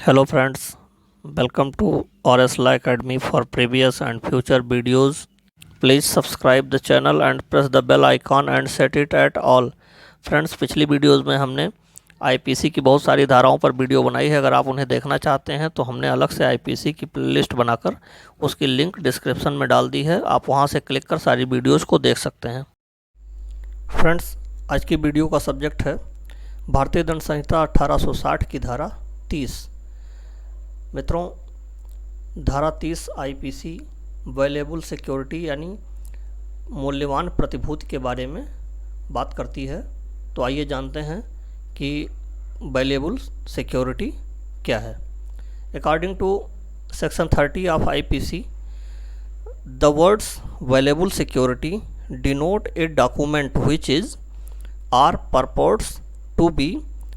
Hello friends, welcome to RSLI Academy for previous and future videos. Please subscribe the channel and press the bell icon and set it at all. Friends, पिछली videos में हमने IPC की बहुत सारी धाराओं पर video बनाई है। अगर आप उन्हें देखना चाहते हैं तो हमने अलग से आईपीसी की प्लेलिस्ट बनाकर उसकी लिंक डिस्क्रिप्शन में डाल दी है। आप वहां से क्लिक कर सारी वीडियोस को देख सकते हैं। फ्रेंड्स, आज की वीडियो का सब्जेक्ट है भारतीय दंड संहिता 1860 की धारा 30। मित्रों, धारा 30 आईपीसी वैल्यूएबल सिक्योरिटी यानी मूल्यवान प्रतिभूति के बारे में बात करती है। तो आइए जानते हैं कि वैल्यूएबल सिक्योरिटी क्या है। According to section 30 of IPC, the words valuable security denote a document which is or purports to be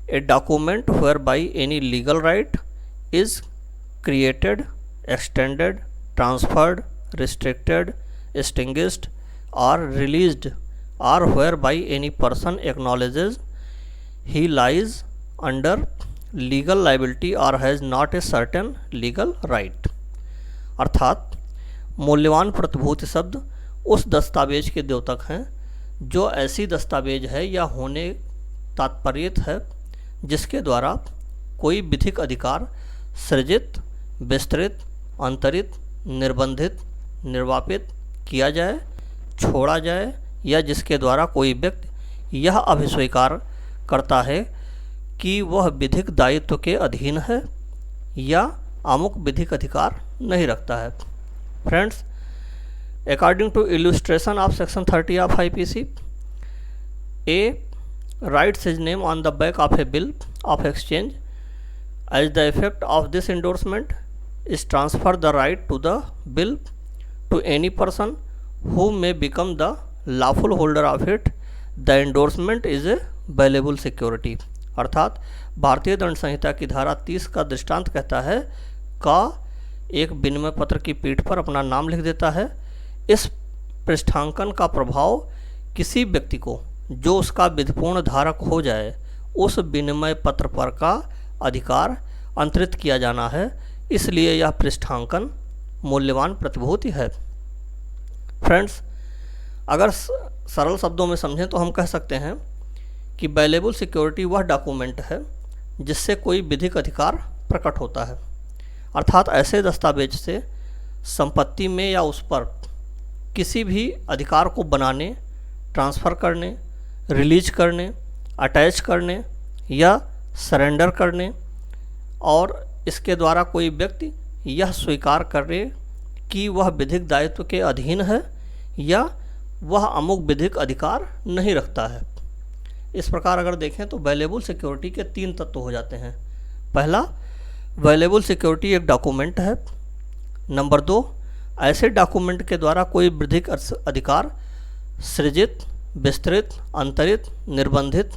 a document whereby any legal right is created, extended, transferred, restricted, extinguished or released, or whereby any person acknowledges he lies under legal liability or has not a certain legal right। अर्थात मूल्यवान प्रतिभूति शब्द उस दस्तावेज के द्योतक हैं जो ऐसी दस्तावेज है या होने तात्पर्यित है जिसके द्वारा कोई विधिक अधिकार सृजित, विस्तृत, अंतरित, निर्बंधित, निर्वापित किया जाए, छोड़ा जाए या जिसके द्वारा कोई व्यक्ति यह अभिस्वीकार करता है कि वह विधिक दायित्व के अधीन है या अमुक विधिक अधिकार नहीं रखता है। Friends, according to illustration of section 30 of IPC, A writes his name on the back of a bill of exchange. As the effect of this endorsement is transfer the right to the bill to any person who may become the lawful holder of it. The endorsement is a valuable security। अर्थात भारतीय दंड संहिता की धारा 30 का दृष्टांत कहता है का एक विनिमय पत्र की पीठ पर अपना नाम लिख देता है। इस पृष्ठांकन का प्रभाव किसी व्यक्ति को जो उसका विधिपूर्ण धारक हो जाए उस विनिमय पत्र पर का अधिकार अंतरित किया जाना है, इसलिए यह पृष्ठांकन मूल्यवान प्रतिभूति है। फ्रेंड्स, अगर सरल शब्दों में समझें तो हम कह सकते हैं कि वैल्यूएबल सिक्योरिटी वह डॉक्यूमेंट है जिससे कोई विधिक अधिकार प्रकट होता है। अर्थात ऐसे दस्तावेज से संपत्ति में या उस पर किसी भी अधिकार को बनाने, ट्रांसफ़र करने, रिलीज करने, अटैच करने या सरेंडर करने और इसके द्वारा कोई व्यक्ति यह स्वीकार करे कि वह विधिक दायित्व के अधीन है या वह अमुक विधिक अधिकार नहीं रखता है। इस प्रकार अगर देखें तो वैल्यूएबल सिक्योरिटी के 3 तत्व हो जाते हैं। पहला, वैल्यूएबल सिक्योरिटी एक डॉक्यूमेंट है। नंबर 2, ऐसे डॉक्यूमेंट के द्वारा कोई विधिक अधिकार सृजित, विस्तृत, अंतरित, निर्बंधित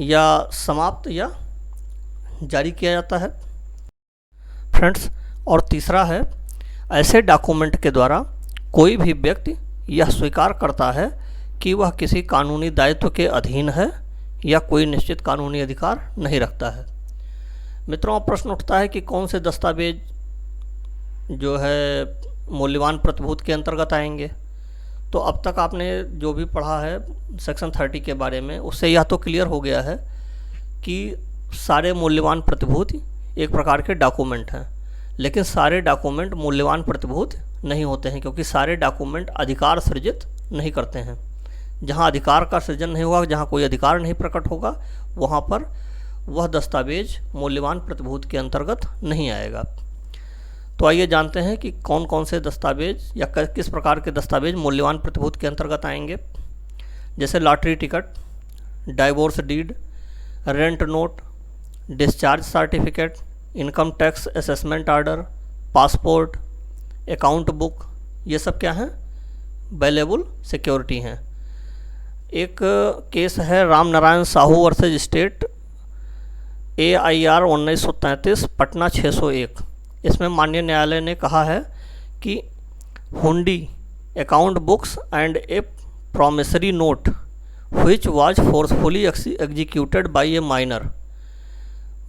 या समाप्त या जारी किया जाता है। फ्रेंड्स, और तीसरा है, ऐसे डॉक्यूमेंट के द्वारा कोई भी व्यक्ति यह स्वीकार करता है कि वह किसी कानूनी दायित्व के अधीन है या कोई निश्चित कानूनी अधिकार नहीं रखता है। मित्रों, प्रश्न उठता है कि कौन से दस्तावेज जो है मूल्यवान प्रतिभूति के अंतर्गत आएंगे। तो अब तक आपने जो भी पढ़ा है सेक्शन 30 के बारे में, उससे यह तो क्लियर हो गया है कि सारे मूल्यवान प्रतिभूति एक प्रकार के डॉक्यूमेंट हैं, लेकिन सारे डॉक्यूमेंट मूल्यवान प्रतिभूति नहीं होते हैं, क्योंकि सारे डॉक्यूमेंट अधिकार सृजित नहीं करते हैं। जहाँ अधिकार का सृजन नहीं होगा, जहाँ कोई अधिकार नहीं प्रकट होगा, वहाँ पर वह दस्तावेज मूल्यवान प्रतिभूति के अंतर्गत नहीं आएगा। तो आइए जानते हैं कि कौन कौन से दस्तावेज या किस प्रकार के दस्तावेज मूल्यवान प्रतिभूति के अंतर्गत आएंगे। जैसे lottery ticket, divorce deed, rent note, discharge certificate, income tax assessment order, passport, account book, ये सब क्या हैं? वैल्यूएबल सिक्योरिटी हैं। एक केस है Ram Narayan Sahu versus state AIR 1933 Patna 601। इसमें माननीय न्यायालय ने कहा है कि हुंडी, account books and A promissory note which was forcefully executed by a minor,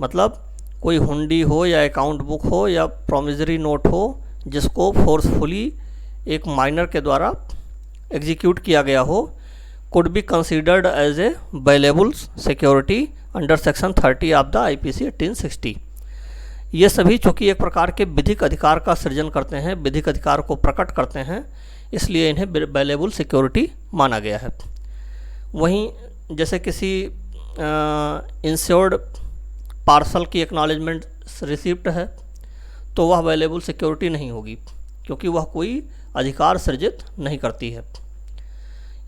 मतलब कोई हुंडी हो या अकाउंट बुक हो या प्रोमिसरी नोट हो जिसको फोर्सफुली एक माइनर के द्वारा एग्जीक्यूट किया गया हो, could be considered as a valuable security under section 30 of the IPC 1860। ये सभी चूँकि एक प्रकार के विधिक अधिकार का सृजन करते हैं, विधिक अधिकार को प्रकट करते हैं, इसलिए इन्हें वैल्यूएबल सिक्योरिटी माना गया है। वहीं जैसे किसी इंश्योर्ड पार्सल की एक्नॉलेजमेंट रिसिप्ट है तो वह वैल्यूएबल सिक्योरिटी नहीं होगी, क्योंकि वह कोई अधिकार सृजित नहीं करती है।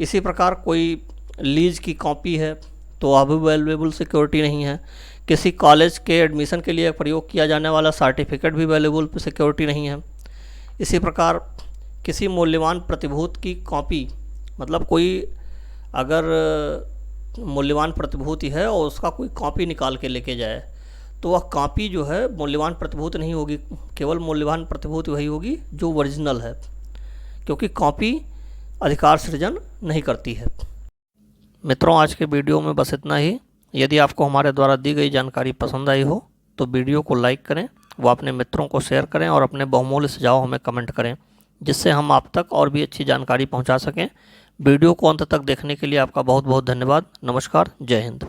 इसी प्रकार कोई लीज की कॉपी है तो वह भी वैल्यूएबल सिक्योरिटी नहीं है। किसी कॉलेज के एडमिशन के लिए प्रयोग किया जाने वाला सर्टिफिकेट भी वैल्यूएबल सिक्योरिटी नहीं है। इसी प्रकार किसी मूल्यवान प्रतिभूत की कॉपी, मतलब कोई अगर मूल्यवान प्रतिभूति है और उसका कोई कॉपी निकाल के लेके जाए तो वह कॉपी जो है मूल्यवान प्रतिभूत नहीं होगी, केवल मूल्यवान प्रतिभूति वही होगी जो ओरिजिनल है, क्योंकि कॉपी अधिकार सृजन नहीं करती है। मित्रों, आज के वीडियो में बस इतना ही। यदि आपको हमारे द्वारा दी गई जानकारी पसंद आई हो तो वीडियो को लाइक करें, व अपने मित्रों को शेयर करें और अपने बहुमूल्य सुझाव हमें कमेंट करें, जिससे हम आप तक और भी अच्छी जानकारी पहुंचा सकें। वीडियो को अंत तक देखने के लिए आपका बहुत बहुत धन्यवाद। नमस्कार, जय हिंद।